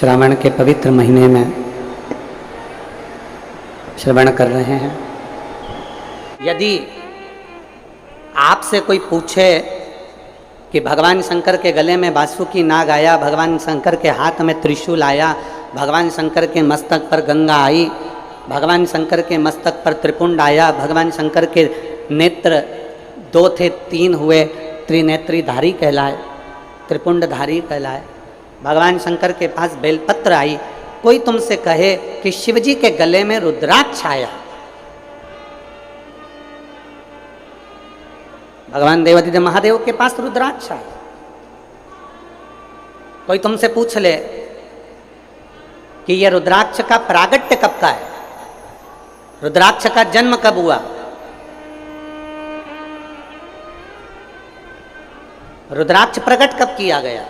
श्रावण के पवित्र महीने में श्रवण कर रहे हैं। यदि आपसे कोई पूछे कि भगवान शंकर के गले में वासुकी नाग आया, भगवान शंकर के हाथ में त्रिशूल आया, भगवान शंकर के मस्तक पर गंगा आई, भगवान शंकर के मस्तक पर त्रिपुंड आया, भगवान शंकर के नेत्र 2 थे 3 हुए, त्रिनेत्रीधारी कहलाए, त्रिपुंडधारी कहलाए, भगवान शंकर के पास बेलपत्र आई, कोई तुमसे कहे कि शिवजी के गले में रुद्राक्ष आया, भगवान देवादिदेव महादेव के पास रुद्राक्ष आया, कोई तुमसे पूछ ले कि यह रुद्राक्ष का प्रागट्य कब का है, रुद्राक्ष का जन्म कब हुआ, रुद्राक्ष प्रकट कब किया गया,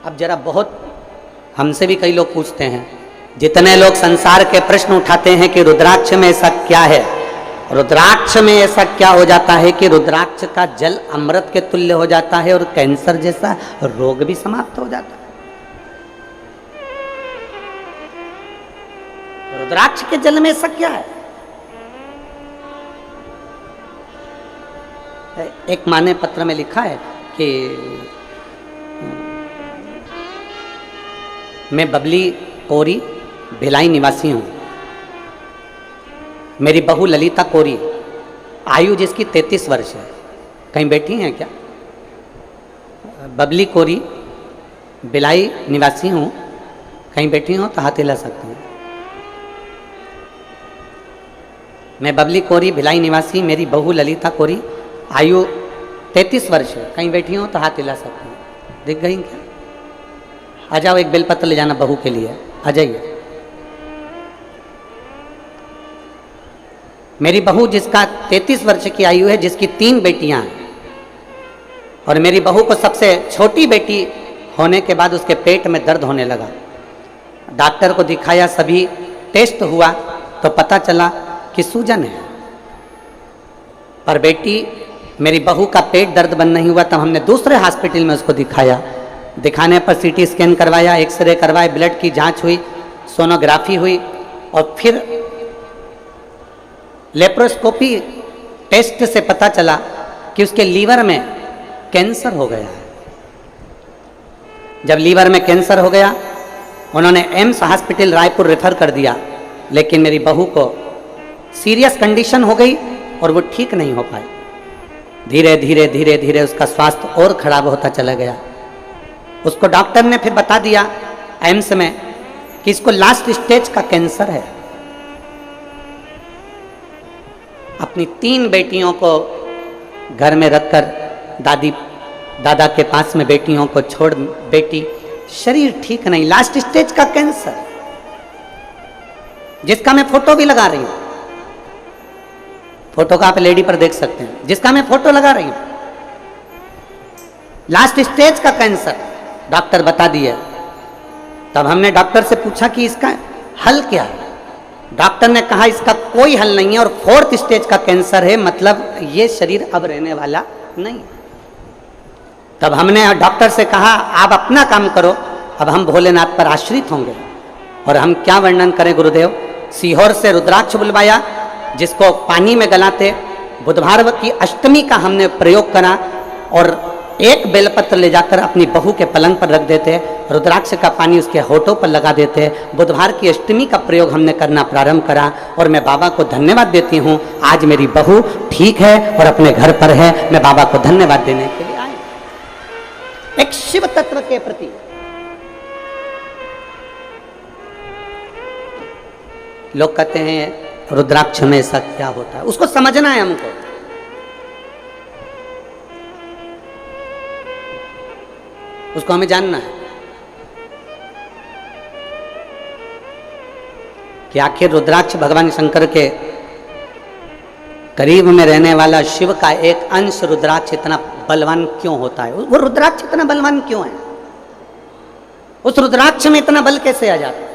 अब जरा बहुत हमसे भी कई लोग पूछते हैं, जितने लोग संसार के प्रश्न उठाते हैं कि रुद्राक्ष में ऐसा क्या है, रुद्राक्ष में ऐसा क्या हो जाता है कि रुद्राक्ष का जल अमृत के तुल्य हो जाता है और कैंसर जैसा रोग भी समाप्त हो जाता है। रुद्राक्ष के जल में ऐसा क्या है? एक माने पत्र में लिखा है कि मैं बबली कोरी भिलाई निवासी हूँ, मेरी बहू ललिता कोरी, आयु जिसकी 33 वर्ष है, कहीं बैठी हैं क्या? बबली कोरी भिलाई निवासी हूँ, कहीं बैठी हो तो हाथ हिला सकते हैं। मैं बबली कोरी भिलाई निवासी, मेरी बहू ललिता कोरी, आयु 33 वर्ष है, कहीं बैठी हो तो हाथ हिला सकते हैं। दिख गई क्या? आ जाओ, एक बेलपत्र ले जाना बहू के लिए, आ जाइए। मेरी बहू जिसका 33 वर्ष की आयु है, जिसकी 3 बेटियां हैं, और मेरी बहू को सबसे छोटी बेटी होने के बाद उसके पेट में दर्द होने लगा, डॉक्टर को दिखाया, सभी टेस्ट हुआ तो पता चला कि सूजन है, पर बेटी मेरी बहू का पेट दर्द बंद नहीं हुआ। तब हमने दूसरे हॉस्पिटल में उसको दिखाया, दिखाने पर सीटी स्कैन करवाया, एक्सरे करवाए, ब्लड की जांच हुई, सोनोग्राफी हुई, और फिर लेप्रोस्कोपी टेस्ट से पता चला कि उसके लीवर में कैंसर हो गया है। जब लीवर में कैंसर हो गया, उन्होंने एम्स हॉस्पिटल रायपुर रेफर कर दिया, लेकिन मेरी बहू को सीरियस कंडीशन हो गई और वो ठीक नहीं हो पाई। धीरे धीरे धीरे धीरे उसका स्वास्थ्य और खराब होता चला गया। उसको डॉक्टर ने फिर बता दिया एम्स में कि इसको लास्ट स्टेज का कैंसर है। अपनी 3 बेटियों को घर में रखकर दादा के पास में बेटियों को छोड़, बेटी शरीर ठीक नहीं, लास्ट स्टेज का कैंसर, जिसका मैं फोटो भी लगा रही हूं, फोटो का आप लेडी पर देख सकते हैं, जिसका मैं फोटो लगा रही हूं, लास्ट स्टेज का कैंसर डॉक्टर बता दिए। तब हमने डॉक्टर से पूछा कि इसका हल क्या है? डॉक्टर ने कहा इसका कोई हल नहीं है और 4th स्टेज का कैंसर है, मतलब ये शरीर अब रहने वाला नहीं। तब हमने डॉक्टर से कहा आप अपना काम करो, अब हम भोलेनाथ पर आश्रित होंगे। और हम क्या वर्णन करें गुरुदेव, सीहोर से रुद्राक्ष बुलवाया, जिसको पानी में गलाते, बुधवार की अष्टमी का हमने प्रयोग करा, और एक बेलपत्र ले जाकर अपनी बहू के पलंग पर रख देते, रुद्राक्ष का पानी उसके होठों पर लगा देते। बुधवार की अष्टमी का प्रयोग हमने करना प्रारंभ करा, और मैं बाबा को धन्यवाद देती हूँ, आज मेरी बहू ठीक है और अपने घर पर है। मैं बाबा को धन्यवाद देने के लिए आई, एक शिव तत्व के प्रति। लोग कहते हैं रुद्राक्ष में ऐसा क्या होता है, उसको समझना है हमको। उसको हमें जानना है कि आखिर रुद्राक्ष भगवान शंकर के करीब में रहने वाला शिव का एक अंश रुद्राक्ष इतना बलवान क्यों होता है? वो रुद्राक्ष इतना बलवान क्यों है? उस रुद्राक्ष में इतना बल कैसे आ जाता है?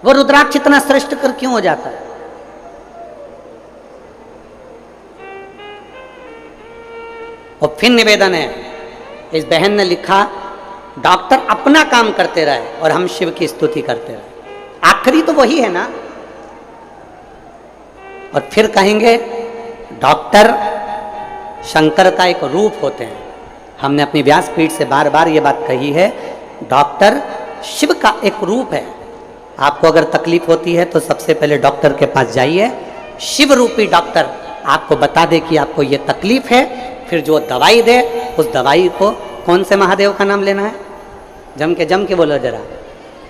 वो रुद्राक्ष इतना श्रेष्ठ कर क्यों हो जाता है? और फिर निवेदन है, इस बहन ने लिखा, डॉक्टर अपना काम करते रहे और हम शिव की स्तुति करते रहे। आखिरी तो वही है ना। और फिर कहेंगे डॉक्टर शंकर का एक रूप होते हैं। हमने अपनी व्यासपीठ से बार बार ये बात कही है, डॉक्टर शिव का एक रूप है। आपको अगर तकलीफ होती है तो सबसे पहले डॉक्टर के पास जाइए, शिव रूपी डॉक्टर आपको बता दे कि आपको ये तकलीफ है, फिर जो दवाई दे उस दवाई को, कौन से महादेव का नाम लेना है, जम के बोलो जरा,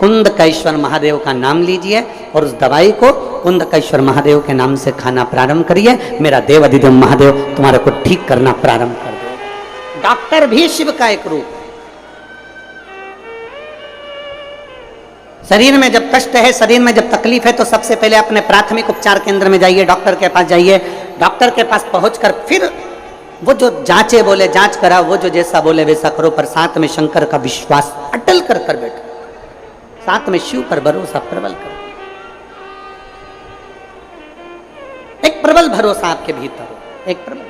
कुंदकेश्वर महादेव का नाम लीजिए और उस दवाई को कुंदकेश्वर महादेव के नाम से खाना प्रारंभ करिए। मेरा देव अधिदेव महादेव तुम्हारे को ठीक करना प्रारंभ कर दे। डॉक्टर भी शिव का एक रूप। शरीर में जब कष्ट है, शरीर में जब तकलीफ है, तो सबसे पहले अपने प्राथमिक उपचार केंद्र में जाइए, डॉक्टर के पास जाइए। डॉक्टर के पास पहुंचकर फिर वो जो जांचे बोले जांच करा, वो जो जैसा बोले वैसा करो, पर साथ में शंकर का विश्वास अटल कर कर बैठो, साथ में शिव पर भरोसा प्रबल करो। एक प्रबल भरोसा आपके भीतर हो, एक प्रबल।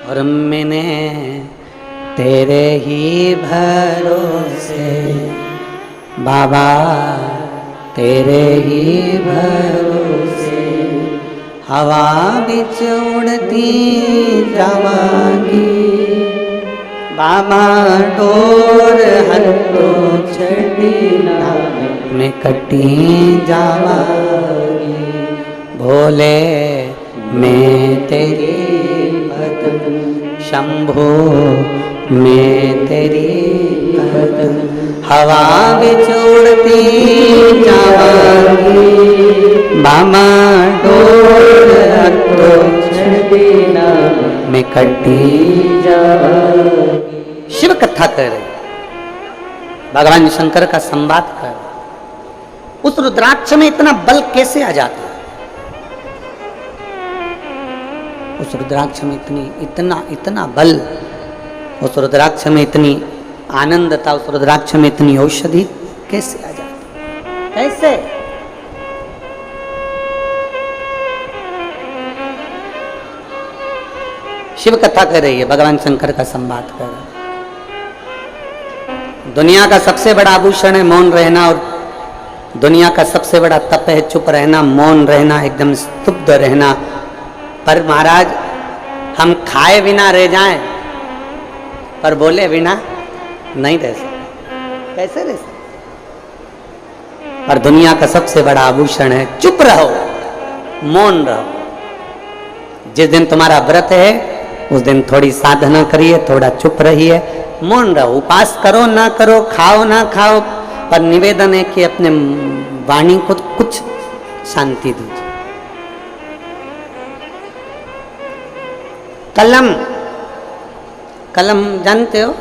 और मैंने तेरे ही भरोसे बाबा, तेरे ही भरोसे हवा बिच उड़ती जावांगी बाबा, डोर हथो छड़ी ना मैं कटी जावांगी। भोले मैं तेरी भक्त, शंभो मैं तेरी भक्त, हवा बिच उड़ती जावांगी बाबा, डोर हथो छड़ी ना मैं कटी जावांगी। शिव कथा कर रहे, भगवान शंकर का संवाद कर। उस रुद्राक्ष में इतना बल कैसे आ जाता है? उस रुद्राक्ष में इतना बल, उस रुद्राक्ष में इतनी आनंदता, उस रुद्राक्ष में इतनी औषधि कैसे आ जाती है? कैसे? शिव कथा कर रही है, भगवान शंकर का संवाद कर रहा है। दुनिया का सबसे बड़ा आभूषण है मौन रहना, और दुनिया का सबसे बड़ा तप है चुप रहना, मौन रहना, एकदम स्तब्ध रहना। पर महाराज हम खाए बिना रह जाएं, पर बोले बिना नहीं रह सकते। कैसे रह सकते? पर दुनिया का सबसे बड़ा आभूषण है चुप रहो, मौन रहो। जिस दिन तुम्हारा व्रत है उस दिन थोड़ी साधना करिए, थोड़ा चुप रहिए, मौन रहो। उपास करो ना करो, खाओ ना खाओ, पर निवेदन है कि अपने वाणी को कुछ शांति दीजिए। कलम, कलम जानते हो?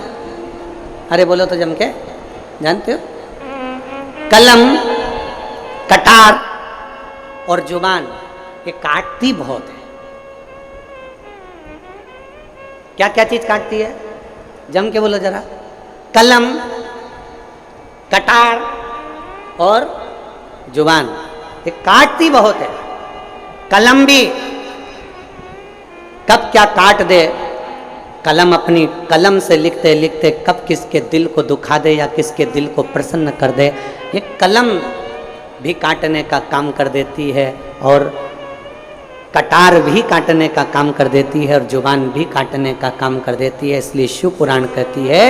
अरे बोलो तो जम के, जानते हो? कलम, कटार और जुबान, ये काटती बहुत है। क्या क्या चीज काटती है? जम के बोलो जरा। कलम, कटार और जुबान, ये काटती बहुत है। कलम भी कब क्या काट दे, कलम अपनी कलम से लिखते लिखते कब किसके दिल को दुखा दे या किसके दिल को प्रसन्न कर दे, ये कलम भी काटने का काम कर देती है, और कटार भी काटने का काम कर देती है, और जुबान भी काटने का काम कर देती है। इसलिए शिव पुराण कहती है,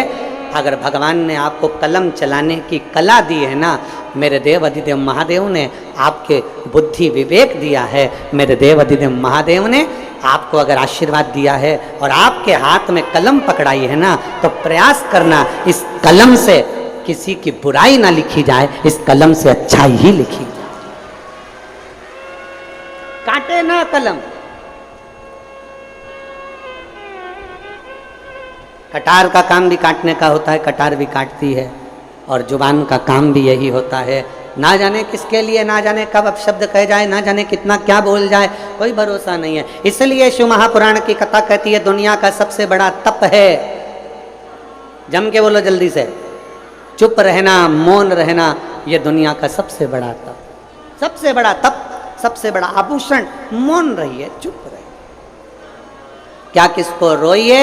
अगर भगवान ने आपको कलम चलाने की कला दी है ना, मेरे देव अधिदेव महादेव ने आपके बुद्धि विवेक दिया है, मेरे देव अधिदेव महादेव ने आपको अगर आशीर्वाद दिया है और आपके हाथ में कलम पकड़ाई है ना, तो प्रयास करना इस कलम से किसी की बुराई ना लिखी जाए, इस कलम से अच्छाई ही लिखी जाए। काटे ना कलम। कटार का काम भी काटने का होता है, कटार भी काटती है, और जुबान का काम भी यही होता है। ना जाने किसके लिए, ना जाने कब अपशब्द कह जाए, ना जाने कितना क्या बोल जाए, कोई भरोसा नहीं है। इसलिए शिव महापुराण की कथा कहती है दुनिया का सबसे बड़ा तप है, जम के बोलो जल्दी से, चुप रहना, मौन रहना, यह दुनिया का सबसे बड़ा तप, सबसे बड़ा तप सबसे बड़ा आभूषण, मौन रहिए, चुप रहिए। क्या किसको रोइए,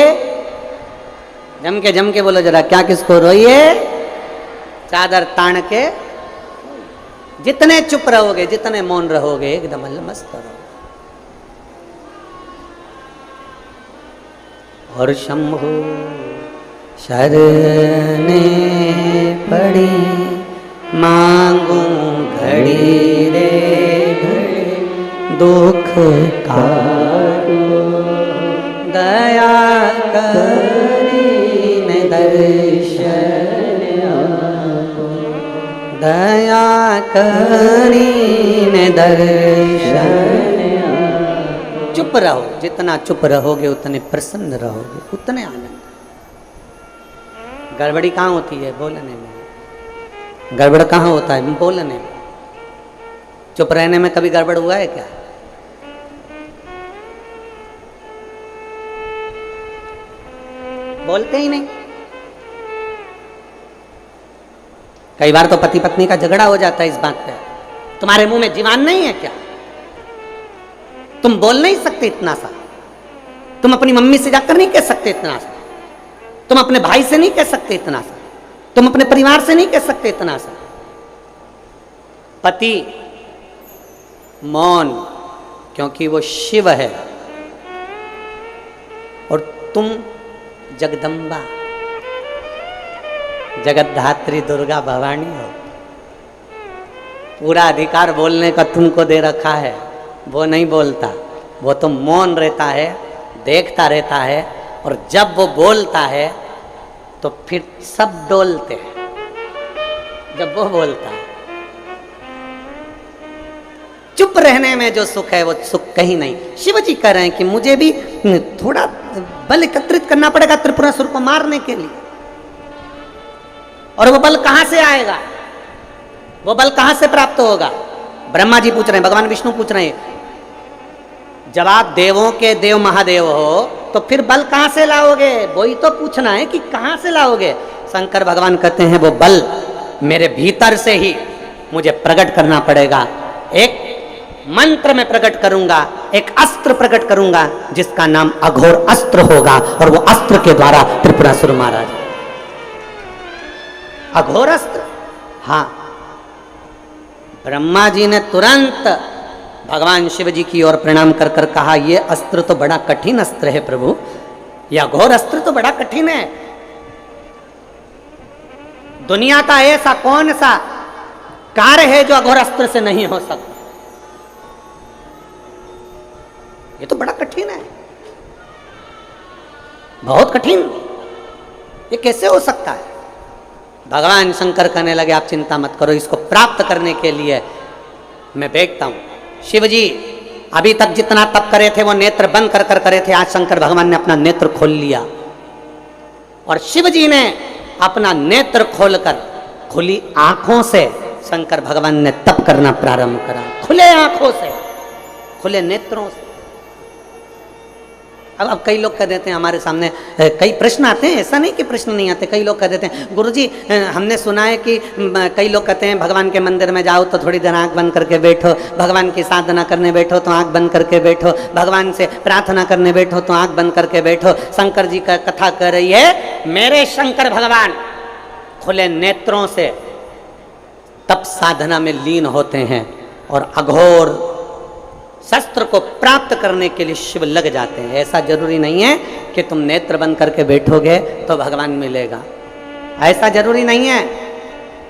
जम के बोलो जरा, क्या किसको रोइए, चादर तान के। जितने चुप रहोगे, जितने मौन रहोगे, एकदम मस्त रहोगे। और शंभु शरणे पड़ी, मांगू घड़ी रे घड़ी, दुख काटो, दया करीने दर्शन आपो, दया करीने दर्शन आपो। चुप रहो, जितना चुप रहोगे उतने प्रसन्न रहोगे, उतने आनंद। गड़बड़ी कहाँ होती है? बोलने में। गड़बड़ कहाँ होता है? बोलने में। चुप रहने में कभी गड़बड़ हुआ है क्या? बोलते ही नहीं। कई बार तो पति पत्नी का झगड़ा हो जाता है इस बात पे, तुम्हारे मुंह में जीवान नहीं है क्या? तुम बोल नहीं सकते इतना सा? तुम अपनी मम्मी से जाकर नहीं कह सकते इतना सा? तुम अपने भाई से नहीं कह सकते इतना सा? तुम अपने परिवार से नहीं कह सकते इतना सा? पति मौन, क्योंकि वो शिव है और तुम जगदम्बा, जगतधात्री दुर्गा भवानी हो। पूरा अधिकार बोलने का तुमको दे रखा है, वो नहीं बोलता, वो तो मौन रहता है, देखता रहता है, और जब वो बोलता है तो फिर सब डोलते हैं। जब वो बोलता है, चुप रहने में जो सुख है वो सुख कहीं नहीं। शिव जी कह रहे हैं कि मुझे भी थोड़ा बल एकत्रित करना पड़ेगा त्रिपुरासुर को मारने के लिए। और वो बल कहां से आएगा? वो बल कहां से प्राप्त होगा? ब्रह्मा जी पूछ रहे हैं, भगवान विष्णु पूछ रहे हैं। जब आप देवों के देव महादेव हो तो फिर बल कहां से लाओगे? वही तो पूछना है कि कहां से लाओगे। शंकर भगवान कहते हैं वो बल मेरे भीतर से ही मुझे प्रकट करना पड़ेगा। एक मंत्र में प्रकट करूंगा, एक अस्त्र प्रकट करूंगा जिसका नाम अघोर अस्त्र होगा, और वो अस्त्र के द्वारा त्रिपुरासुर मारा जाए। अघोर अस्त्र, हाँ। ब्रह्मा जी ने तुरंत भगवान शिव जी की ओर प्रणाम कर कर कहा, ये अस्त्र तो बड़ा कठिन अस्त्र है प्रभु, यह अघोर अस्त्र तो बड़ा कठिन है। दुनिया का ऐसा कौन सा कार्य है जो अघोर अस्त्र से नहीं हो सकता? ये तो बड़ा कठिन है, बहुत कठिन। ये कैसे हो सकता है? भगवान शंकर कहने लगे, आप चिंता मत करो, इसको प्राप्त करने के लिए मैं देखता हूं। शिव जी अभी तक जितना तप करे थे वो नेत्र बंद कर कर करे थे, आज शंकर भगवान ने अपना नेत्र खोल लिया, और शिव जी ने अपना नेत्र खोलकर खुली आंखों से शंकर भगवान ने तप करना प्रारंभ करा। खुले आंखों से, खुले नेत्रों से। अब कई लोग कह देते हैं, हमारे सामने कई प्रश्न आते हैं, ऐसा नहीं कि प्रश्न नहीं आते। कई लोग कह देते हैं, गुरुजी हमने सुना है कि कई लोग कहते हैं भगवान के मंदिर में जाओ तो थोड़ी देर आंख बंद करके बैठो, भगवान की साधना करने बैठो तो आंख बंद करके बैठो, भगवान से प्रार्थना करने बैठो तो आंख बंद करके बैठो। शंकर जी का कथा कर रही है, मेरे शंकर भगवान खुले नेत्रों से तप साधना में लीन होते हैं और अघोर शस्त्र को प्राप्त करने के लिए शिव लग जाते हैं। ऐसा जरूरी नहीं है कि तुम नेत्र बंद करके बैठोगे तो भगवान मिलेगा। ऐसा जरूरी नहीं है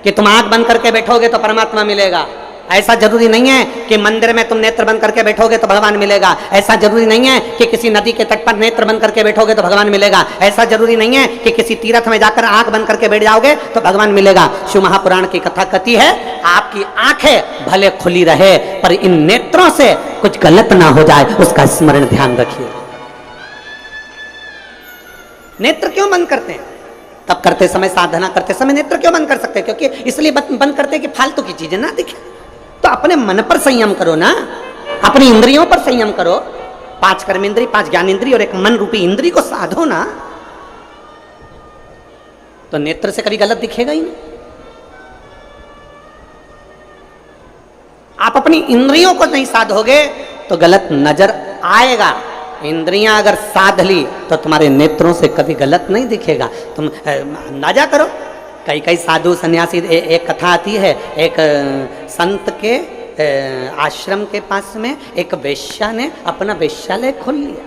कि तुम आंख बंद करके बैठोगे तो परमात्मा मिलेगा। ऐसा जरूरी नहीं है कि मंदिर में तुम नेत्र बंद करके बैठोगे तो भगवान मिलेगा। ऐसा जरूरी नहीं है कि किसी नदी के तट पर नेत्र बंद करके बैठोगे तो भगवान मिलेगा। ऐसा जरूरी नहीं है कि किसी तीर्थ में जाकर आंख बंद करके बैठ जाओगे तो भगवान मिलेगा। शिव महापुराण की कथा कहती है, आपकी आंखें भले खुली रहे पर इन नेत्रों से कुछ गलत ना हो जाए, उसका स्मरण ध्यान रखिए। नेत्र क्यों बंद करते हैं? तब करते समय, साधना करते समय नेत्र क्यों बंद कर सकते हैं? क्योंकि इसलिए बंद करते हैं कि फालतू की चीजें ना दिखे। तो अपने मन पर संयम करो ना, अपनी इंद्रियों पर संयम करो। 5 कर्मेंद्रिय, 5 ज्ञानेंद्रिय और एक मन रूपी इंद्रिय को साधो ना, तो नेत्र से कभी गलत दिखेगा ही नहीं। आप अपनी इंद्रियों को नहीं साधोगे तो गलत नजर आएगा। इंद्रियां अगर साध ली तो तुम्हारे नेत्रों से कभी गलत नहीं दिखेगा। तुम अंदाजा करो, कई कई साधु सन्यासी, एक कथा आती है, एक संत के आश्रम के पास में एक वेश्या ने अपना वेश्यालय खोल लिया।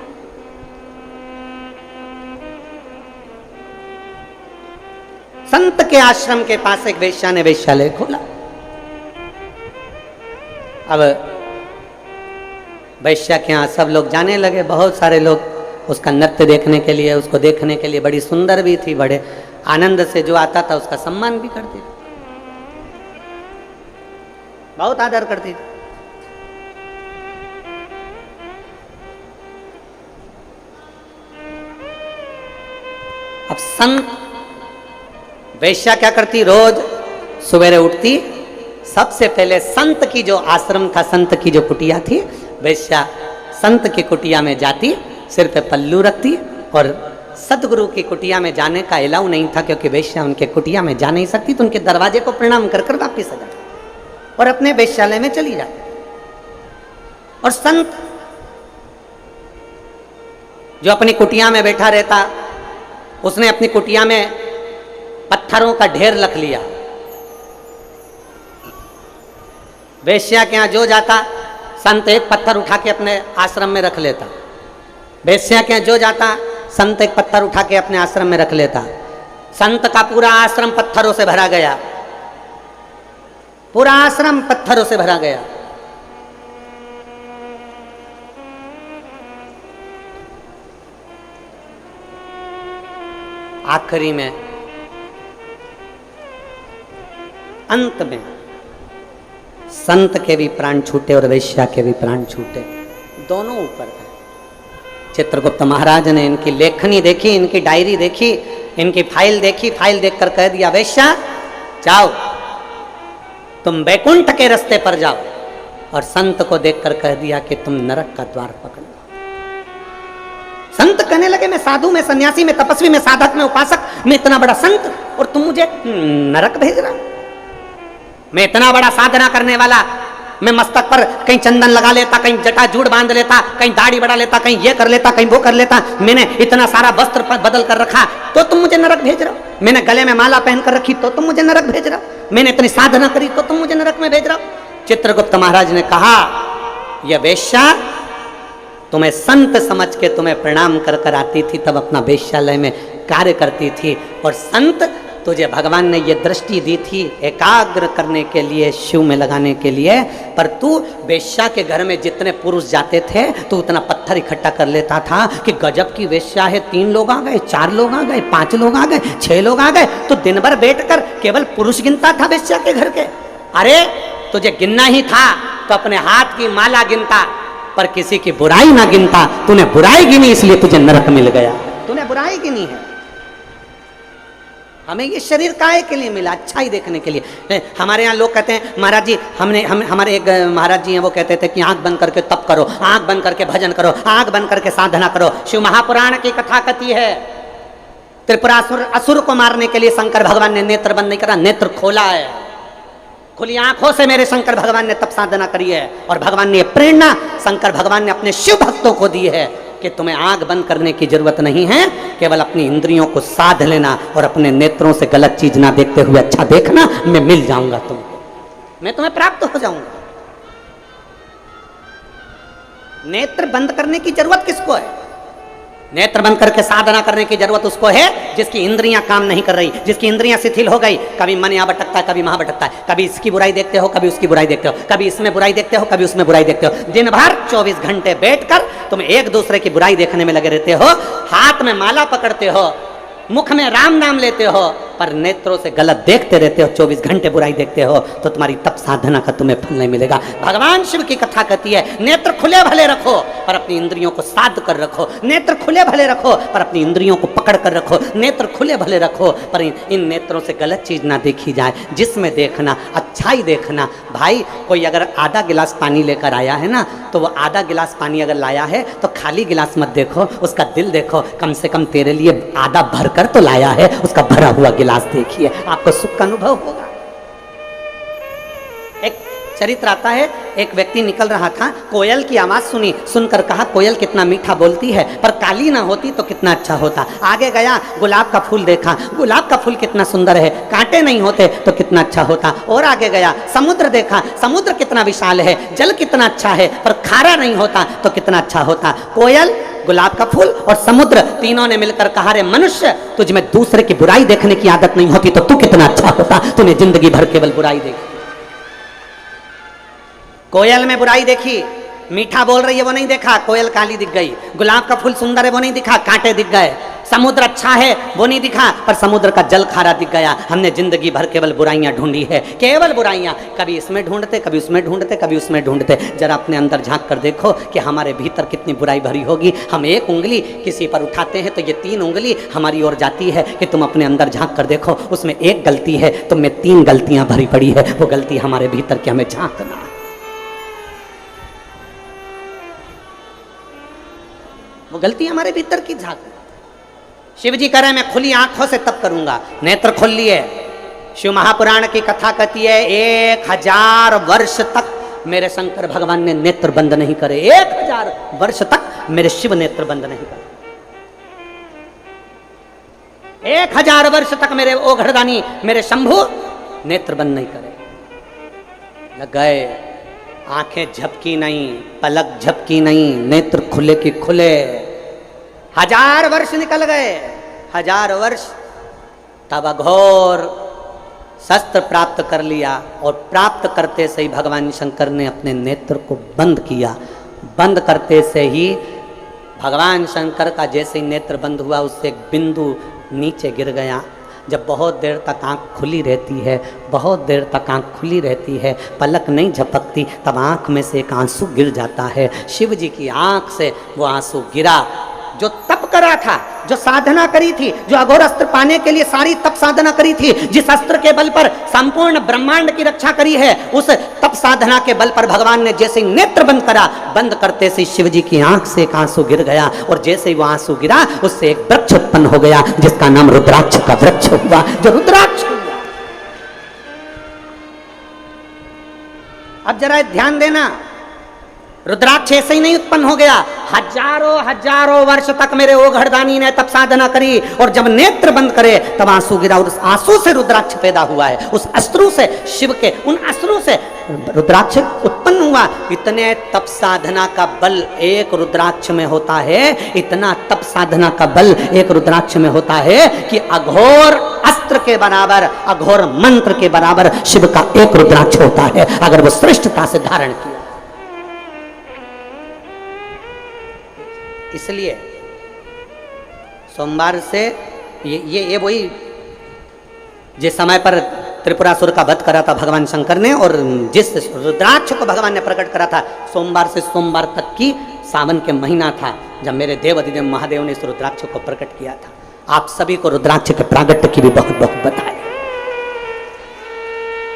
संत के आश्रम के पास एक वेश्या ने वेश्यालय खोला। अब वेश्या के यहाँ सब लोग जाने लगे, बहुत सारे लोग उसका नृत्य देखने के लिए, उसको देखने के लिए। बड़ी सुंदर भी थी, बड़े आनंद से जो आता था उसका सम्मान भी करती थी, बहुत आदर करती थी। अब संत वेश्या क्या करती, रोज सवेरे उठती, सबसे पहले संत की जो आश्रम था, संत की जो कुटिया थी, वेश्या संत की कुटिया में जाती, सिर पे पल्लू रखती, और सतगुरु की कुटिया में जाने का अलाउ नहीं था क्योंकि वेश्या उनके कुटिया में जा नहीं सकती, तो उनके दरवाजे को प्रणाम कर कर वापिस आ जाती और अपने वेश्यालय में चली जाती। और संत जो अपनी कुटिया में बैठा रहता, उसने अपनी कुटिया में पत्थरों का ढेर रख लिया। वेश्या के यहाँ जो जाता, संत एक पत्थर उठा के अपने आश्रम में रख लेता। वेश्या के यहाँ जो जाता, संत एक पत्थर उठा के अपने आश्रम में रख लेता। संत का पूरा आश्रम पत्थरों से भरा गया, पूरा आश्रम पत्थरों से भरा गया। आखिरी में, अंत में संत के भी प्राण छूटे और वेश्या के भी प्राण छूटे, दोनों ऊपर गए। चित्रगुप्त महाराज ने इनकी लेखनी देखी, इनकी डायरी देखी, इनकी फाइल देखी, फाइल देखकर कह दिया, वेश्या जाओ, तुम बैकुंठ के रास्ते पर जाओ। और संत को देखकर कह दिया कि तुम नरक का द्वार पकड़ो। संत कहने लगे, मैं साधु, मैं सन्यासी, मैं तपस्वी, मैं साधक, मैं उपासक, मैं इतना बड़ा संत, और तुम मुझे नरक भेज रहा। मैं इतना बड़ा साधना करने वाला, मैं मस्तक पर कहीं चंदन लगा लेता, कहीं जटा जूड़ बांध लेता, कहीं दाढ़ी बढ़ा लेता, कहीं ये कर लेता, कहीं वो कर लेता, मैंने इतना सारा वस्त्र बदल कर रखा, तो तुम मुझे नरक भेज रहे हो। मैंने गले में माला पहन कर रखी, तो तुम मुझे नरक भेज रहे हो। मैंने इतनी साधना करी, तो तुम मुझे नरक में भेज रहे हो। चित्रगुप्त महाराज ने कहा, यह वेश्या तुम्हें संत समझ के तुम्हें प्रणाम कर कर आती थी, तब अपना वेश्यालय में कार्य करती थी, और संत तुझे भगवान ने ये दृष्टि दी थी एकाग्र करने के लिए, शिव में लगाने के लिए, पर तू वेश्या के घर में जितने पुरुष जाते थे तो उतना पत्थर इकट्ठा कर लेता था कि गजब की वेश्या है, 3 लोग आ गए, 4 लोग आ गए, 5 लोग आ गए, 6 लोग आ गए, तो दिन भर बैठकर केवल पुरुष गिनता था वेश्या के घर के। अरे तुझे गिनना ही था तो अपने हाथ की माला गिनता, पर किसी की बुराई ना गिनता। तूने बुराई गिनी इसलिए तुझे नरक मिल गया, तूने बुराई गिनी है। हमें ये शरीर काहे के लिए मिला? अच्छाई देखने के लिए। हमारे यहाँ लोग कहते हैं, महाराज जी हमारे एक महाराज जी हैं, वो कहते थे कि आंख बंद करके तप करो, आंख बंद करके भजन करो, आंख बंद करके साधना करो। शिव महापुराण की कथा कथी है, त्रिपुरासुर असुर को मारने के लिए शंकर भगवान ने नेत्र बंद नहीं करा, नेत्र खोला है। खुली आंखों से मेरे शंकर भगवान ने तप साधना करी है, और भगवान ने प्रेरणा शंकर भगवान ने अपने शिव भक्तों को दी है कि तुम्हें आंख बंद करने की जरूरत नहीं है, केवल अपनी इंद्रियों को साध लेना और अपने नेत्रों से गलत चीज ना देखते हुए अच्छा देखना, मैं मिल जाऊंगा तुमको, मैं तुम्हें प्राप्त हो जाऊंगा। नेत्र बंद करने की जरूरत किसको है? नेत्र बंद करके साधना करने की जरूरत उसको है जिसकी इंद्रियां काम नहीं कर रही, जिसकी इंद्रियां शिथिल हो गई। कभी मन यहाँ भटकता है, कभी वहां भटकता है, कभी इसकी बुराई देखते हो, कभी उसकी बुराई देखते हो, कभी इसमें बुराई देखते हो, कभी उसमें बुराई देखते हो। दिन भर 24 घंटे बैठकर तुम एक दूसरे की बुराई देखने में लगे रहते हो, हाथ में माला पकड़ते हो, मुख में राम नाम लेते हो, पर नेत्रों से गलत देखते रहते हो, 24 घंटे बुराई देखते हो, तो तुम्हारी तप साधना का तुम्हें फल नहीं मिलेगा। भगवान शिव की कथा कहती है, नेत्र खुले भले रखो पर अपनी इंद्रियों को साध कर रखो, नेत्र खुले भले रखो पर अपनी इंद्रियों को पकड़ कर रखो, नेत्र खुले भले रखो पर इन नेत्रों से गलत चीज ना देखी जाए, जिसमें देखना अच्छाई देखना। भाई कोई अगर आधा गिलास पानी लेकर आया है ना, तो वो आधा गिलास पानी अगर लाया है तो खाली गिलास मत देखो, उसका दिल देखो, कम से कम तेरे लिए आधा भर कर तो लाया है, उसका भरा हुआ गिलास देखिए, आपको सुख का अनुभव होगा। एक चरित्र आता है, एक व्यक्ति निकल रहा था, कोयल की आवाज सुनी, सुनकर कहा कोयल कितना मीठा बोलती है, पर काली ना होती तो कितना अच्छा होता। आगे गया, गुलाब का फूल देखा, गुलाब का फूल कितना सुंदर है, कांटे नहीं होते तो कितना अच्छा होता। और आगे गया, समुद्र देखा, समुद्र कितना विशाल है, जल कितना अच्छा है, पर खारा नहीं होता तो कितना अच्छा होता। कोयल, गुलाब का फूल और समुद्र तीनों ने मिलकर कहा, रे मनुष्य, तुझ में दूसरे की बुराई देखने की आदत नहीं होती तो तू कितना अच्छा होता, तूने जिंदगी भर केवल बुराई देखी। कोयल में बुराई देखी, मीठा बोल रही है वो नहीं देखा, कोयल काली दिख गई। गुलाब का फूल सुंदर है वो नहीं दिखा, कांटे दिख गए। समुद्र अच्छा है वो नहीं दिखा, पर समुद्र का जल खारा दिख गया। हमने जिंदगी भर केवल बुराइयां ढूंढी है, केवल बुराइयां, कभी इसमें ढूंढते, कभी उसमें ढूंढते, कभी उसमें ढूंढते। जरा अपने अंदर झांक कर देखो कि हमारे भीतर कितनी बुराई भरी होगी। हम एक उंगली किसी पर उठाते हैं तो ये 3 उंगली हमारी ओर जाती है कि तुम अपने अंदर झांक कर देखो, उसमें एक गलती है, तुम में 3 गलतियां भरी पड़ी है। वो गलती हमारे भीतर की, हमें झांकना। वो गलती हमारे भीतर की झांक। शिव जी कह रहे मैं खुली आंखों से तब करूंगा, नेत्र खोल लिए। शिव महापुराण की कथा कहती है 1000 वर्ष तक मेरे शंकर भगवान ने नेत्र बंद नहीं करे। 1000 वर्ष तक मेरे शिव नेत्र बंद नहीं करे। 1000 वर्ष तक मेरे ओघड़दानी, मेरे शंभु नेत्र बंद नहीं करे। लग गए, आंखें झपकी नहीं, पलक झपकी नहीं, नेत्र खुले की खुले। 1000 वर्ष निकल गए, 1000 वर्ष। तब अघोर शस्त्र प्राप्त कर लिया और प्राप्त करते से ही भगवान शंकर ने अपने नेत्र को बंद किया। बंद करते से ही भगवान शंकर का जैसे ही नेत्र बंद हुआ, उससे एक बिंदु नीचे गिर गया। जब बहुत देर तक आंख खुली रहती है, बहुत देर तक आंख खुली रहती है, पलक नहीं झपकती, तब आंख में से एक आंसू गिर जाता है। शिव जी की आंख से वो आंसू गिरा। जो तप करा था, जो साधना करी थी, जो अघोर अस्त्र पाने के लिए सारी तप साधना करी थी, जिस अस्त्र के बल पर संपूर्ण ब्रह्मांड की रक्षा करी है, उस तप साधना के बल पर भगवान ने जैसे ही नेत्र बंद करा, बंद करते से शिव जी की आंख से एक आंसू गिर गया। और जैसे ही वो आंसू गिरा, उससे एक वृक्ष उत्पन्न हो गया, जिसका नाम रुद्राक्ष का वृक्ष हुआ। जो रुद्राक्ष हुआ, अब जरा ध्यान देना, रुद्राक्ष ऐसे ही नहीं उत्पन्न हो गया। हजारों वर्ष तक मेरे ओघड़दानी ने तप साधना करी, और जब नेत्र बंद करे तब आंसू गिरा। उस आंसू से रुद्राक्ष पैदा हुआ है। उस अश्रु से, शिव के उन अश्रु से रुद्राक्ष उत्पन्न हुआ। इतने तप साधना का बल एक रुद्राक्ष में होता है, इतना तप साधना का बल एक रुद्राक्ष में होता है कि अघोर अस्त्र के बराबर, अघोर मंत्र के बराबर शिव का एक रुद्राक्ष होता है, अगर वो श्रेष्ठता से धारण किया। इसलिए सोमवार से ये वही जिस समय पर त्रिपुरासुर का वध करा था भगवान शंकर ने, और जिस रुद्राक्ष को भगवान ने प्रकट करा था, सोमवार से सोमवार तक की सावन के महीना था जब मेरे देव अधिदेव महादेव ने इस रुद्राक्ष को प्रकट किया था। आप सभी को रुद्राक्ष के प्रागट्य की भी बहुत बहुत बधाई,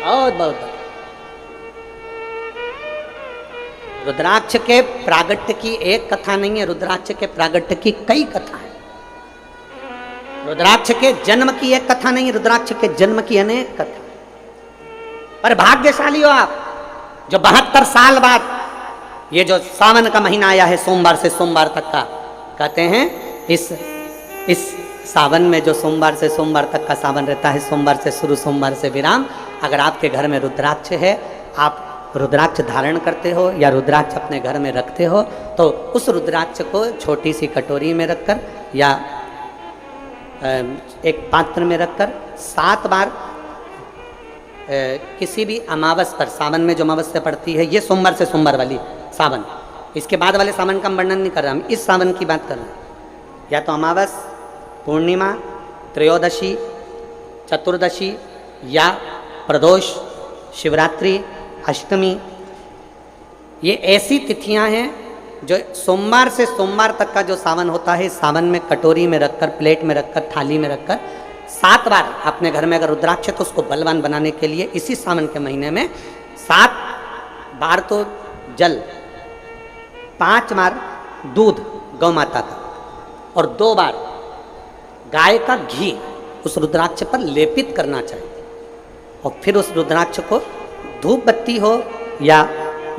बहुत बहुत। रुद्राक्ष के प्रागट्य की एक कथा नहीं है, रुद्राक्ष के प्रागट्य की कई कथा है। रुद्राक्ष के जन्म की एक कथा नहीं, रुद्राक्ष के जन्म की अनेक कथा। पर भाग्यशाली हो आप जो 72 साल बाद ये जो सावन का महीना आया है, सोमवार से सोमवार तक का, कहते हैं इस सावन में जो सोमवार से सोमवार तक का सावन रहता है, सोमवार से शुरू सोमवार से विराम, अगर आपके घर में रुद्राक्ष है, आप रुद्राक्ष धारण करते हो या रुद्राक्ष अपने घर में रखते हो, तो उस रुद्राक्ष को छोटी सी कटोरी में रखकर या एक पात्र में रखकर 7 बार किसी भी अमावस पर, सावन में जो अमावस्या पड़ती है, ये सोमवार से सोमवार वाली सावन, इसके बाद वाले सावन का हम वर्णन नहीं कर रहा, हम इस सावन की बात कर रहे हैं। या तो अमावस, पूर्णिमा, त्रयोदशी, चतुर्दशी या प्रदोष, शिवरात्रि, अष्टमी, ये ऐसी तिथियां हैं जो सोमवार से सोमवार तक का जो सावन होता है, सावन में कटोरी में रखकर, प्लेट में रखकर, थाली में रखकर 7 बार अपने घर में अगर रुद्राक्ष है तो उसको बलवान बनाने के लिए इसी सावन के महीने में 7 बार तो जल, 5 बार दूध गौ माता का, और 2 बार गाय का घी उस रुद्राक्ष पर लेपित करना चाहिए। और फिर उस रुद्राक्ष को धूप बत्ती हो या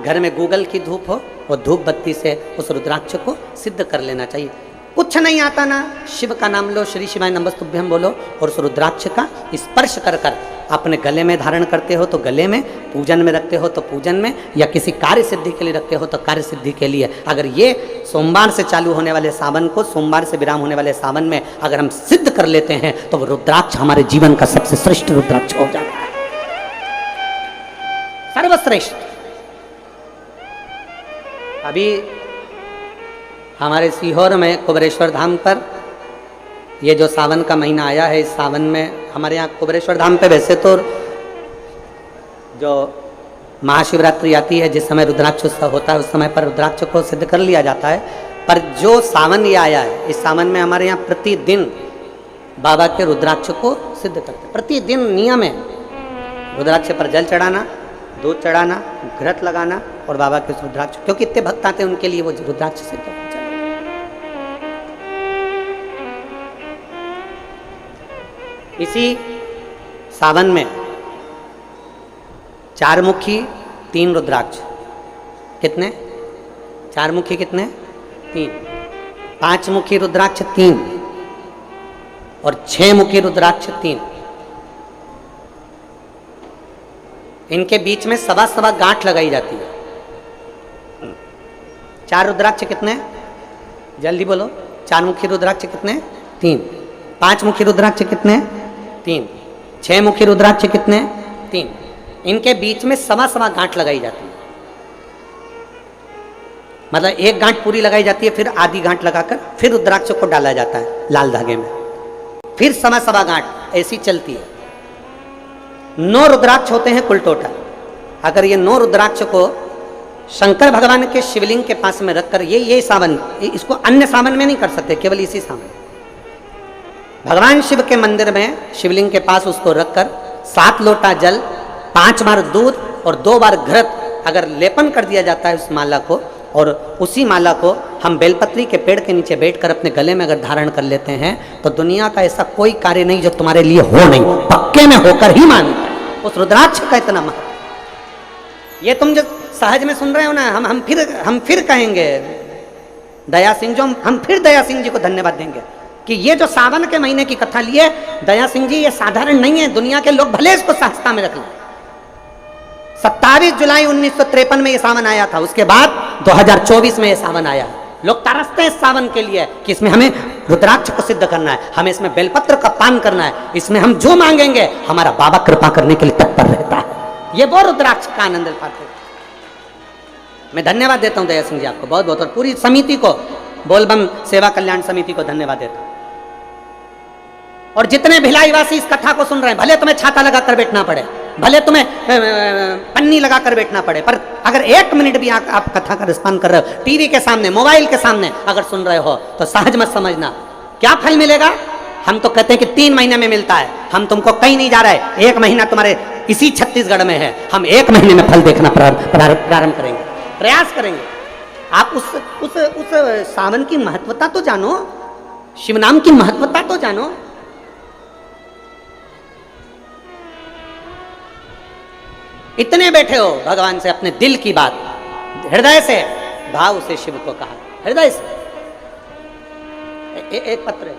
घर में गूगल की धूप हो और धूप बत्ती से उस रुद्राक्ष को सिद्ध कर लेना चाहिए। कुछ नहीं आता ना, शिव का नाम लो, श्री शिवाय नमस्तुभ्यं बोलो और उस रुद्राक्ष का स्पर्श कर कर अपने गले में धारण करते हो तो गले में, पूजन में रखते हो तो पूजन में, या किसी कार्य सिद्धि के लिए रखते हो तो कार्य सिद्धि के लिए। अगर ये सोमवार से चालू होने वाले सावन को, सोमवार से विराम होने वाले सावन में अगर हम सिद्ध कर लेते हैं तो वो रुद्राक्ष हमारे जीवन का सबसे श्रेष्ठ रुद्राक्ष हो जाता है, सर्वश्रेष्ठ। अभी हमारे सीहोर में कुबेरेश्वर धाम पर ये जो सावन का महीना आया है, इस सावन में हमारे यहाँ कुबेरेश्वर धाम पे वैसे तो जो महाशिवरात्रि आती है, जिस समय रुद्राक्ष उत्सव होता है, उस समय पर रुद्राक्ष को सिद्ध कर लिया जाता है। पर जो सावन ये आया है, इस सावन में हमारे यहाँ प्रतिदिन बाबा के रुद्राक्ष को सिद्ध करते हैं। प्रतिदिन नियम है रुद्राक्ष पर जल चढ़ाना, दूध चढ़ाना, घृत लगाना और बाबा के रुद्राक्ष, क्योंकि इतने भक्त आते हैं उनके लिए वो रुद्राक्ष सिद्ध हो जाए। इसी सावन में 4 मुखी 3 रुद्राक्ष, कितने? 4 मुखी कितने? 3। 5 मुखी रुद्राक्ष 3 और 6 मुखी रुद्राक्ष 3। इनके बीच में सवा गांठ लगाई जाती है। 4 रुद्राक्ष कितने? जल्दी बोलो। 4 मुखी रुद्राक्ष कितने? 3। 5 मुखी रुद्राक्ष कितने? 3। 6 मुखी रुद्राक्ष कितने? 3। इनके बीच में सवा गांठ लगाई जाती है। मतलब एक गांठ पूरी लगाई जाती है, फिर आधी गांठ लगाकर फिर रुद्राक्ष को डाला जाता है लाल धागे में, फिर सवा गांठ ऐसी चलती है। 9 रुद्राक्ष होते हैं कुल टोटल। अगर ये 9 रुद्राक्ष को शंकर भगवान के शिवलिंग के पास में रखकर, ये सावन, इसको अन्य सावन में नहीं कर सकते, केवल इसी सावन भगवान शिव के मंदिर में शिवलिंग के पास उसको रखकर 7 लोटा जल, 5 बार दूध और 2 बार घृत अगर लेपन कर दिया जाता है उस माला को, और उसी माला को हम बेलपत्री के पेड़ के नीचे बैठकर अपने गले में अगर धारण कर लेते हैं तो दुनिया का ऐसा कोई कार्य नहीं जो तुम्हारे लिए हो नहीं, पक्के में होकर ही मान। उस रुद्राक्ष का इतना महत्व, ये तुम जो सहज में सुन रहे हो ना, हम फिर कहेंगे दया सिंह, जो हम फिर दया सिंह जी को धन्यवाद देंगे कि ये जो सावन के महीने की कथा लिए दया सिंह जी, ये साधारण नहीं है। दुनिया के लोग भले इसको सहजता में रख लें। 27 जुलाई 1953 में ये सावन आया था, उसके बाद 2024 में ये सावन आया। लोग तरसते हैं इस सावन के लिए कि इसमें हमें रुद्राक्ष को सिद्ध करना है, हमें इसमें बेलपत्र का पान करना है, इसमें हम जो मांगेंगे हमारा बाबा कृपा करने के लिए तत्पर रहता है। ये वो रुद्राक्ष का आनंद पाते। मैं धन्यवाद देता हूँ दया सिंह जी आपको बहुत बहुत, और पूरी समिति को, बोलबम सेवा कल्याण समिति को धन्यवाद देता हूँ। और जितने भिलाईवासी इस कथा को सुन रहे हैं, भले तुम्हें छाता लगा कर बैठना पड़े, भले तुम्हें पन्नी लगा कर बैठना पड़े, पर अगर 1 मिनट भी आप कथा का रिस्पॉन्स कर रहे हो, टीवी के सामने, मोबाइल के सामने अगर सुन रहे हो, तो सहज मत समझना क्या फल मिलेगा। हम तो कहते हैं कि 3 महीने में मिलता है, हम तुमको कहीं नहीं जा रहे। 1 महीना तुम्हारे इसी छत्तीसगढ़ में है, हम 1 महीने में फल देखना प्रारंभ करेंगे, प्रयास करेंगे। आप उस सावन की महत्वता तो जानो, शिव नाम की महत्वता तो जानो। इतने बैठे हो, भगवान से अपने दिल की बात हृदय से, भाव से शिव को कहा, हृदय से। एक पत्र है,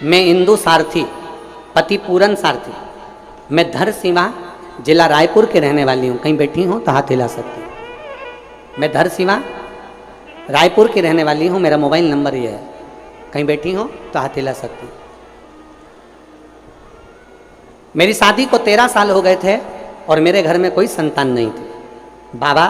मैं इंदु सारथी, पति पूरन सारथी, मैं धर सीमा, जिला रायपुर के रहने वाली हूँ। कहीं बैठी हूँ तो हाथ हिला सकती हूँ। मैं धर सीमा रायपुर की रहने वाली हूँ, मेरा मोबाइल नंबर ये है, कहीं बैठी हूँ तो हाथ हिला सकती हूँ। मेरी शादी को 13 साल हो गए थे और मेरे घर में कोई संतान नहीं थी। बाबा,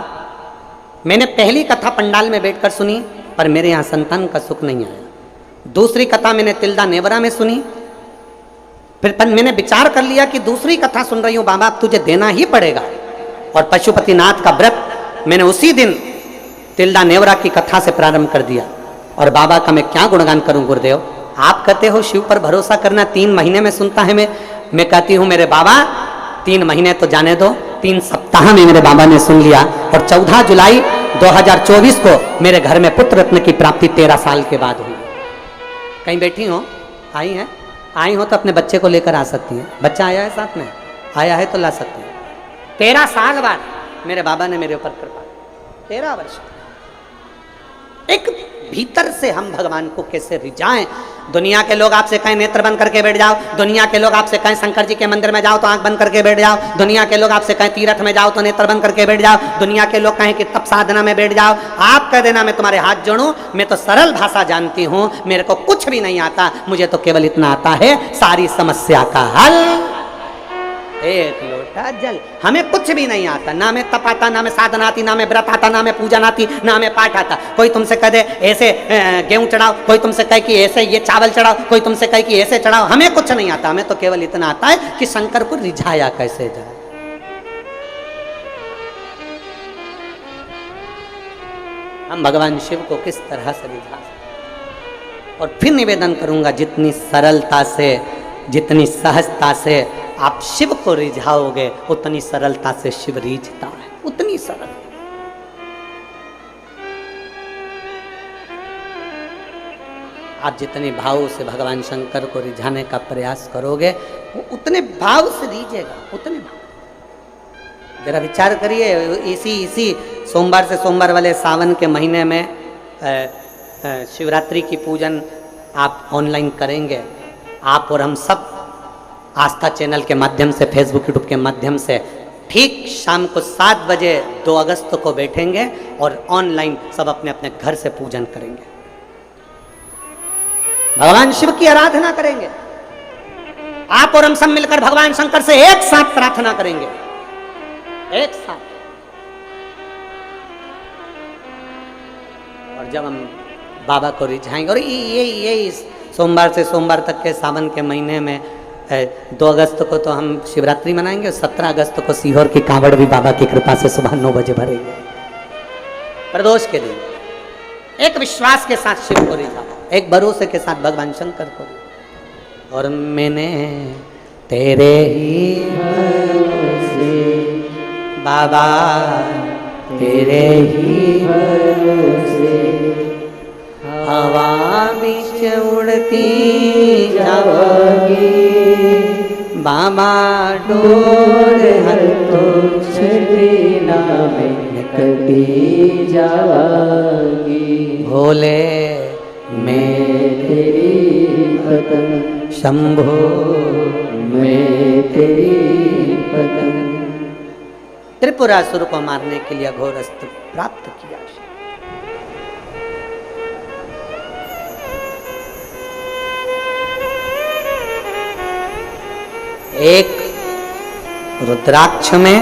मैंने पहली कथा पंडाल में बैठकर सुनी, पर मेरे यहाँ संतान का सुख नहीं आया। दूसरी कथा मैंने तिल्दा नेवरा में सुनी, फिर मैंने विचार कर लिया कि दूसरी कथा सुन रही हूँ बाबा, अब तुझे देना ही पड़ेगा। और पशुपतिनाथ का व्रत मैंने उसी दिन तिल्दा नेवरा की कथा से प्रारंभ कर दिया। और बाबा का मैं क्या गुणगान करूं गुरुदेव। आप कहते हो शिव पर भरोसा करना 3 महीने में सुनता है। मैं कहती हूँ मेरे बाबा 3 महीने तो जाने दो, 3 सप्ताह में मेरे बाबा ने सुन लिया। और 14 जुलाई 2024 को मेरे घर में पुत्र रत्न की प्राप्ति 13 साल के बाद हुई। कहीं बैठी हो, आई हैं आई हो तो अपने बच्चे को लेकर आ सकती हैं। बच्चा आया है साथ में, आया है तो ला सकते हैं। 13 साल बाद मेरे बाबा ने मेरे ऊपर कृपा, 13 वर्ष। एक भीतर से हम भगवान को कैसे रिझाएं। दुनिया के लोग आपसे कहें नेत्र बंद करके बैठ जाओ, दुनिया के लोग आपसे कहें शंकर जी के मंदिर में जाओ तो आंख बंद करके बैठ जाओ, दुनिया के लोग आपसे कहें तीर्थ में जाओ तो नेत्र बंद करके बैठ जाओ, दुनिया के लोग कहें कि तप साधना में बैठ जाओ, आप कह देना मैं तुम्हारे हाथ जोड़ूं, मैं तो सरल भाषा जानती हूं, मेरे को कुछ भी नहीं आता, मुझे तो केवल इतना आता है सारी समस्या का हल एक लोटा जल। हमें कुछ भी नहीं आता, ना में तप आता, ना में साधना आती, ना में व्रत आता, ना में पूजन आती, ना में पाठ आता। कोई तुमसे कह दे ऐसे गेहूं चढ़ाओ, कोई तुमसे कहे कि ऐसे ये चावल चढ़ाओ, कोई तुमसे कहे कि ऐसे चढ़ाओ, हमें कुछ नहीं आता। हमें तो केवल इतना आता है कि शंकर को रिझाया कैसे जाए। हम भगवान शिव को किस तरह से रिझा सकते। और फिर निवेदन करूंगा, जितनी सरलता से, जितनी सहजता से आप शिव को रिझाओगे, उतनी सरलता से शिव रिझता है, उतनी सरल। आप जितने भाव से भगवान शंकर को रिझाने का प्रयास करोगे, वो उतने भाव से रिझेगा, उतने भाव। जरा विचार करिए, इसी सोमवार से सोमवार वाले सावन के महीने में शिवरात्रि की पूजन आप ऑनलाइन करेंगे, आप और हम सब आस्था चैनल के माध्यम से, फेसबुक यूट्यूब के माध्यम से, ठीक शाम को 7 बजे 2 अगस्त को बैठेंगे और ऑनलाइन सब अपने अपने घर से पूजन करेंगे, भगवान शिव की आराधना करेंगे। आप और हम सब मिलकर भगवान शंकर से एक साथ प्रार्थना करेंगे, एक साथ। और जब हम बाबा को रिझाएंगे, और ये सोमवार से सोमवार तक के सावन के महीने में 2 अगस्त को तो हम शिवरात्रि मनाएंगे, 17 अगस्त को सीहोर की कांवड़ भी बाबा की कृपा से सुबह 9 बजे भरेंगे, प्रदोष के दिन। एक विश्वास के साथ शिव को रिझा, एक भरोसे के साथ भगवान शंकर को। और मैंने तेरे ही भरोसे बाबा, तेरे ही भरोसे हवा बीच उड़ती जाओगी, बाबा डोर हर तो छठीना में कटी जाओगी। भोले मैं तेरी पतंग, शंभो मैं तेरी पतंग। त्रिपुरासुर को मारने के लिए घोर अस्त्र प्राप्त किया। एक रुद्राक्ष में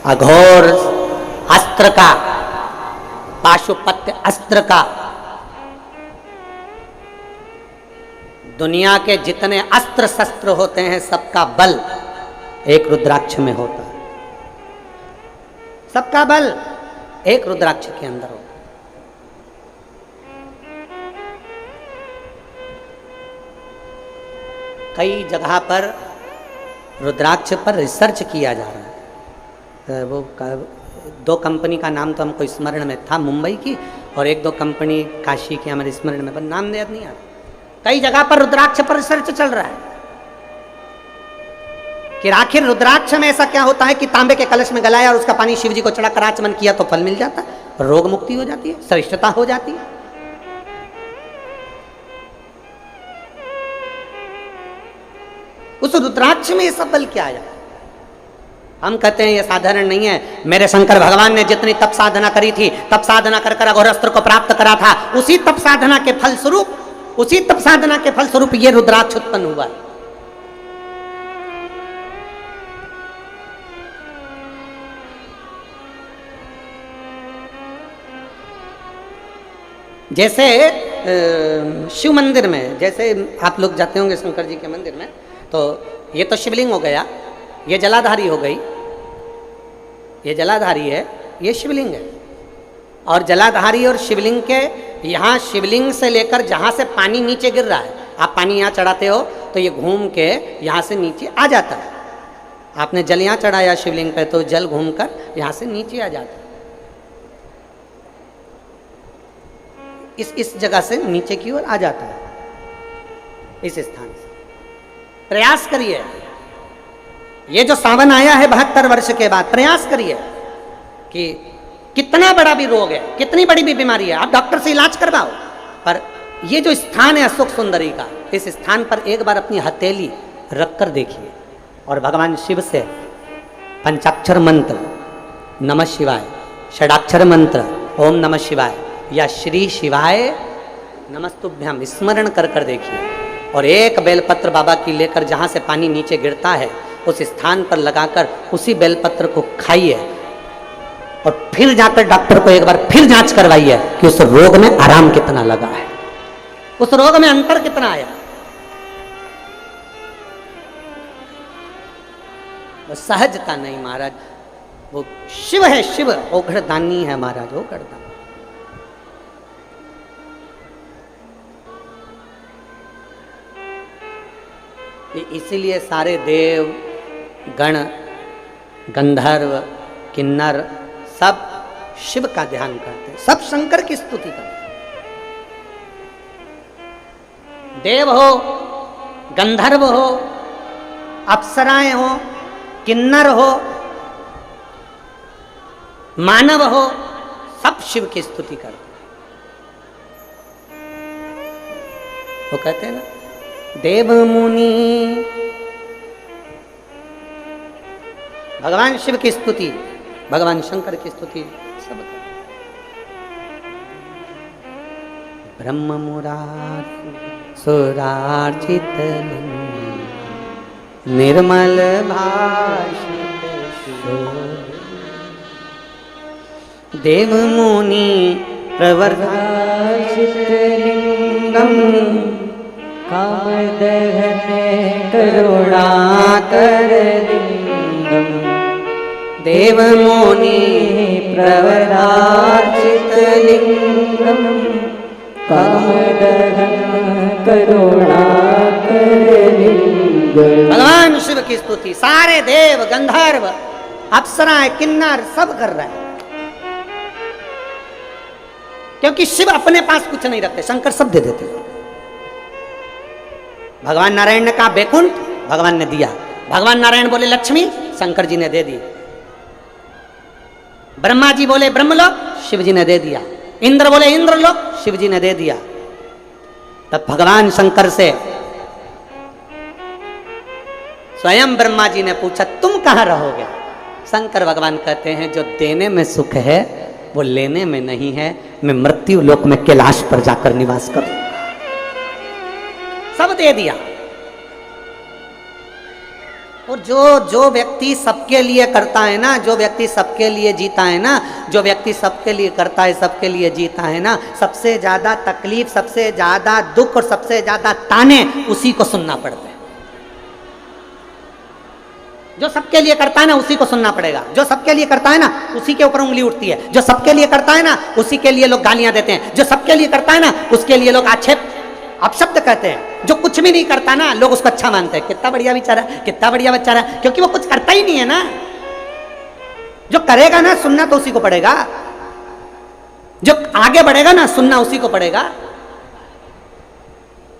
अघोर अस्त्र का, पाशुपत्य अस्त्र का, दुनिया के जितने अस्त्र शस्त्र होते हैं सबका बल एक रुद्राक्ष में होता है, सबका बल एक रुद्राक्ष के अंदर होता है। कई जगह पर रुद्राक्ष पर रिसर्च किया जा रहा है। वो 2 कंपनी का नाम तो हमको स्मरण में था, मुंबई की, और 1-2 कंपनी काशी की हमारे स्मरण में, पर नाम याद नहीं आ रहा। कई जगह पर रुद्राक्ष पर रिसर्च चल रहा है कि आखिर रुद्राक्ष में ऐसा क्या होता है कि तांबे के कलश में गलाया और उसका पानी शिव जी को चढ़ाकर आचमन किया तो फल मिल जाता है, रोग मुक्ति हो जाती है, श्रेष्ठता हो जाती है। उस रुद्राक्ष में ये सब बल क्या आया? हम कहते हैं ये साधारण नहीं है। मेरे शंकर भगवान ने जितनी तप साधना करी थी, तप साधना कर कर अघोर अस्त्र को प्राप्त करा था, उसी तप साधना के फल स्वरूप, उसी तप साधना के फल स्वरूप ये रुद्राक्ष उत्पन्न हुआ। जैसे शिव मंदिर में, जैसे आप लोग जाते होंगे शंकर जी के मंदिर में, तो ये तो शिवलिंग हो गया, ये जलाधारी हो गई, ये जलाधारी है, ये शिवलिंग है। और जलाधारी और शिवलिंग के यहाँ, शिवलिंग से लेकर जहाँ से पानी नीचे गिर रहा है, आप पानी यहाँ चढ़ाते हो तो ये घूम के यहाँ से नीचे आ जाता है। आपने जल यहाँ चढ़ाया शिवलिंग पे तो जल घूमकर यहाँ से नीचे आ जाता है, इस जगह से नीचे की ओर आ जाता है। इस स्थान से। प्रयास करिए, ये जो सावन आया है 72 वर्ष के बाद, प्रयास करिए कि कितना बड़ा भी रोग है, कितनी बड़ी भी बीमारी है, आप डॉक्टर से इलाज करवाओ, पर ये जो स्थान है अशोक सुंदरी का, इस स्थान पर एक बार अपनी हथेली रखकर देखिए और भगवान शिव से पंचाक्षर मंत्र नमः शिवाय, षडाक्षर मंत्र ओम नमः शिवाय या श्री शिवाय नमस्तुभ्यम स्मरण कर कर देखिए, और एक बेलपत्र बाबा की लेकर जहाँ से पानी नीचे गिरता है उस स्थान पर लगाकर उसी बेलपत्र को खाइए और फिर जाकर डॉक्टर को एक बार फिर जांच करवाइए कि उस रोग में आराम कितना लगा है, उस रोग में अंतर कितना आया। वो सहजता नहीं महाराज, वो शिव है, शिव ओघड़दानी है महाराज, ओघड़दानी। इसीलिए सारे देव गण गंधर्व किन्नर सब शिव का ध्यान करते हैं, सब शंकर की स्तुति करते हैं। देव हो, गंधर्व हो, अप्सराएं हो, किन्नर हो, मानव हो, सब शिव की स्तुति करते हैं। वो कहते हैं ना, देव मुनि भगवान शिव की स्तुति, भगवान शंकर की स्तुति सब करते। ब्रह्म मुरारी सुरार्चित निर्मल भाषित देव मुनि प्रवर्धाचित लिंगम कामदहन करुणाकर लिंगम देव मुनि प्रवर्धाचित लिंगम कामदहन करुणाकर लिंगम। भगवान शिव की स्तुति सारे देव गंधर्व अप्सराएं किन्नर सब कर रहे हैं, क्योंकि शिव अपने पास कुछ नहीं रखते, शंकर सब दे देते हैं। भगवान नारायण ने कहा बैकुंठ, भगवान ने दिया। भगवान नारायण बोले लक्ष्मी, शंकर जी ने दे दी। ब्रह्मा जी बोले ब्रह्मलोक, शिव जी ने दे दिया। इंद्र बोले इंद्रलोक, शिव जी ने दे दिया। तब भगवान शंकर से स्वयं ब्रह्मा जी ने पूछा तुम कहां रहोगे? शंकर भगवान कहते हैं जो देने में सुख है वो लेने में नहीं है, मैं मृत्यु लोक में कैलाश पर जाकर निवास करूंगा। सब दे दिया। और जो व्यक्ति सबके लिए करता है ना, जो व्यक्ति सबके लिए जीता है ना, जो व्यक्ति सबके लिए करता है, सबके लिए जीता है ना, सबसे ज्यादा तकलीफ, सबसे ज्यादा दुख और सबसे ज्यादा ताने उसी को सुनना पड़ता है। जो सबके लिए करता है ना उसी को सुनना पड़ेगा। जो सबके लिए करता है ना उसी के ऊपर उंगली उठती है। जो सबके लिए करता है ना उसी के लिए लोग गालियां देते हैं। जो सबके लिए करता है ना उसके लिए लोग आक्षेप अपशब्द कहते हैं। जो कुछ भी नहीं करता ना लोग उसको अच्छा मानते हैं, कितना बढ़िया बेचारा, कितना बढ़िया बेचारा, क्योंकि वो कुछ करता ही नहीं है ना। जो करेगा ना सुनना तो उसी को पड़ेगा, जो आगे बढ़ेगा ना सुनना उसी को पड़ेगा।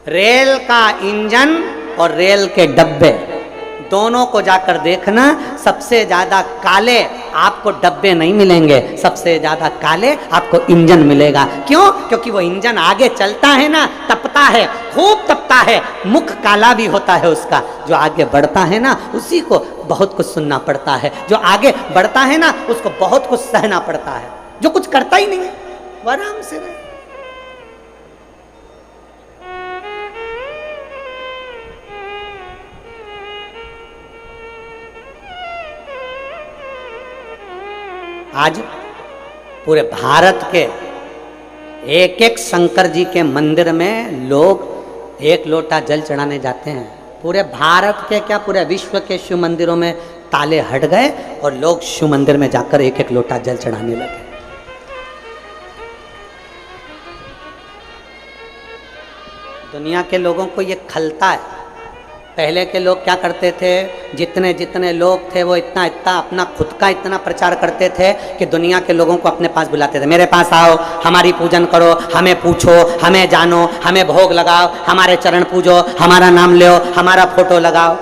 रेल का इंजन और रेल के डब्बे दोनों को जाकर देखना, सबसे ज्यादा काले आपको डब्बे नहीं मिलेंगे, सबसे ज्यादा काले आपको इंजन मिलेगा। क्यों? क्योंकि वो इंजन आगे चलता है ना, तपता है, खूब तपता है, मुख काला भी होता है उसका। जो आगे बढ़ता है ना उसी को बहुत कुछ सुनना पड़ता है, जो आगे बढ़ता है ना उसको बहुत कुछ सहना पड़ता है। जो कुछ करता ही नहीं है वो आराम से रहे। आज पूरे भारत के एक एक शंकर जी के मंदिर में लोग एक लोटा जल चढ़ाने जाते हैं। पूरे भारत के क्या पूरे विश्व के शिव मंदिरों में ताले हट गए और लोग शिव मंदिर में जाकर एक एक लोटा जल चढ़ाने लगे। दुनिया के लोगों को ये खलता है पहले के लोग क्या करते थे, जितने जितने लोग थे वो इतना इतना अपना खुद का इतना प्रचार करते थे कि दुनिया के लोगों को अपने पास बुलाते थे, मेरे पास आओ, हमारी पूजन करो, हमें पूछो, हमें जानो, हमें भोग लगाओ, हमारे चरण पूजो, हमारा नाम लो, हमारा फोटो लगाओ।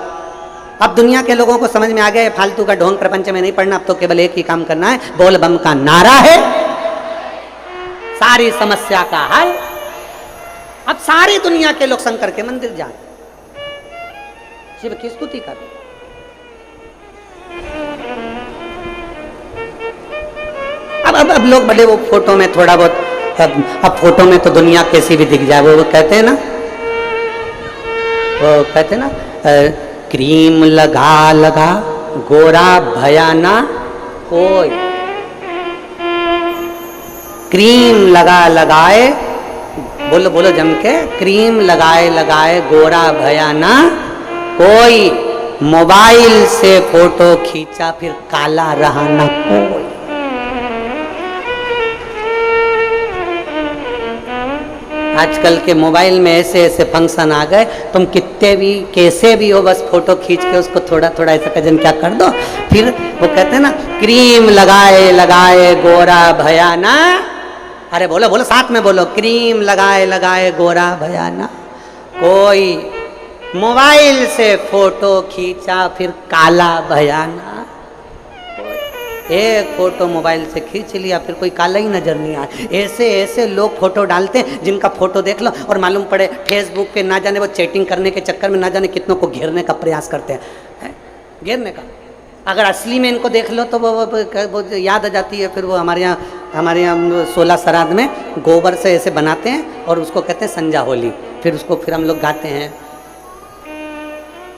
अब दुनिया के लोगों को समझ में आ गया फालतू का ढोंग प्रपंच में नहीं पढ़ना, अब तो केवल एक ही काम करना है, बोल बम का नारा है सारी समस्या का हल। अब सारी दुनिया के लोग शंकर के मंदिर जाए, शिव की स्तुति कर। अब लोग बड़े वो फोटो में थोड़ा बहुत, अब फोटो में तो दुनिया कैसी भी दिख जाए, वो कहते हैं ना, वो कहते हैं ना, क्रीम लगा लगा गोरा भयाना कोई, क्रीम लगा लगाए, बोलो बोलो जम के, क्रीम लगाए लगाए गोरा भयाना कोई, मोबाइल से फोटो खींचा फिर काला रहा ना कोई। आजकल के मोबाइल में ऐसे ऐसे फंक्शन आ गए, तुम कितने भी कैसे भी हो बस फोटो खींच के उसको थोड़ा थोड़ा ऐसा कजन क्या कर दो, फिर वो कहते हैं ना, क्रीम लगाए लगाए गोरा भयाना, अरे बोलो बोलो साथ में बोलो, क्रीम लगाए लगाए गोरा भयाना कोई, मोबाइल से फोटो खींचा फिर काला भयाना। एक फोटो मोबाइल से खींच लिया फिर कोई काला ही नजर नहीं आया। ऐसे ऐसे लोग फोटो डालते हैं जिनका फोटो देख लो और मालूम पड़े फेसबुक पे ना जाने वो चैटिंग करने के चक्कर में ना जाने कितनों को घेरने का प्रयास करते हैं, घेरने का। अगर असली में इनको देख लो तो वो याद आ जाती है। फिर वो हमारे यहाँ 16 श्राद्ध में गोबर से ऐसे बनाते हैं और उसको कहते हैं संजा होली। फिर उसको फिर हम लोग गाते हैं,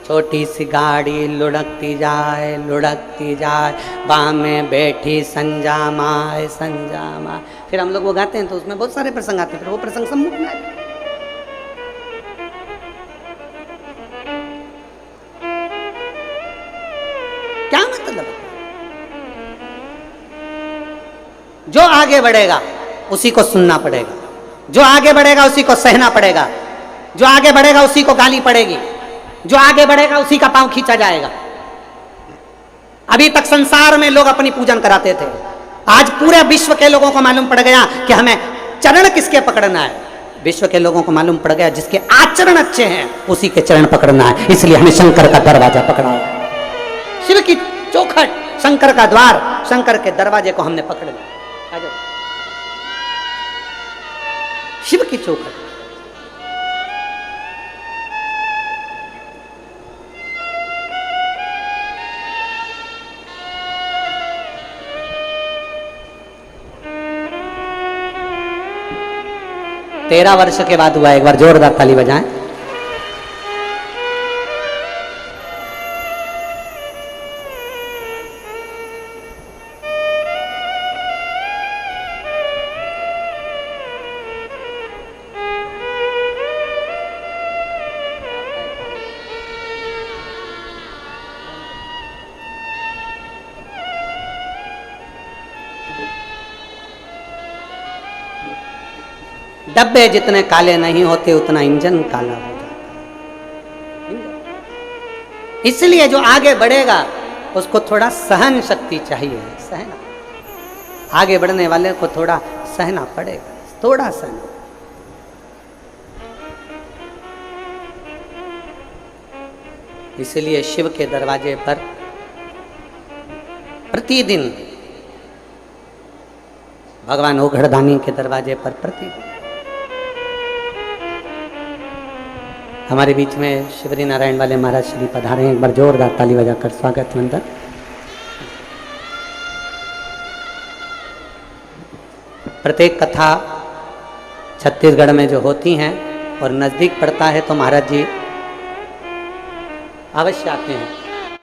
छोटी सी गाड़ी लुढ़कती जाए बाह में बैठी संजा माए संजा माए। फिर हम लोग वो गाते हैं तो उसमें बहुत सारे प्रसंग आते हैं, फिर वो प्रसंग सम्मुख में आते हैं। क्या मतलब? जो आगे बढ़ेगा उसी को सुनना पड़ेगा, जो आगे बढ़ेगा उसी को सहना पड़ेगा, जो आगे बढ़ेगा उसी को गाली पड़ेगी, जो आगे बढ़ेगा उसी का पांव खींचा जाएगा। अभी तक संसार में लोग अपनी पूजन कराते थे, आज पूरे विश्व के लोगों को मालूम पड़ गया कि हमें चरण किसके पकड़ना है। विश्व के लोगों को मालूम पड़ गया जिसके आचरण अच्छे हैं उसी के चरण पकड़ना है। इसलिए हमें शंकर का दरवाजा पकड़ा है, शिव की चौखट, शंकर का द्वार, शंकर के दरवाजे को हमने पकड़ लिया। आ जाओ, शिव की चौखट। तेरह वर्ष के बाद हुआ, एक बार जोरदार ताली बजाएं। डब्बे जितने काले नहीं होते उतना इंजन काला हो जाता है। इसलिए जो आगे बढ़ेगा उसको थोड़ा सहन शक्ति चाहिए, सहना। आगे बढ़ने वाले को थोड़ा सहना पड़ेगा, थोड़ा सहना। इसलिए शिव के दरवाजे पर प्रतिदिन, भगवान ओघड़दानी के दरवाजे पर प्रतिदिन हमारे बीच में शिवरी नारायण वाले महाराज श्री पधारे हैं। एक बार जोरदार ताली बजाकर स्वागत वंदन। प्रत्येक कथा छत्तीसगढ़ में जो होती हैं और नज़दीक पड़ता है तो महाराज जी अवश्य आते हैं।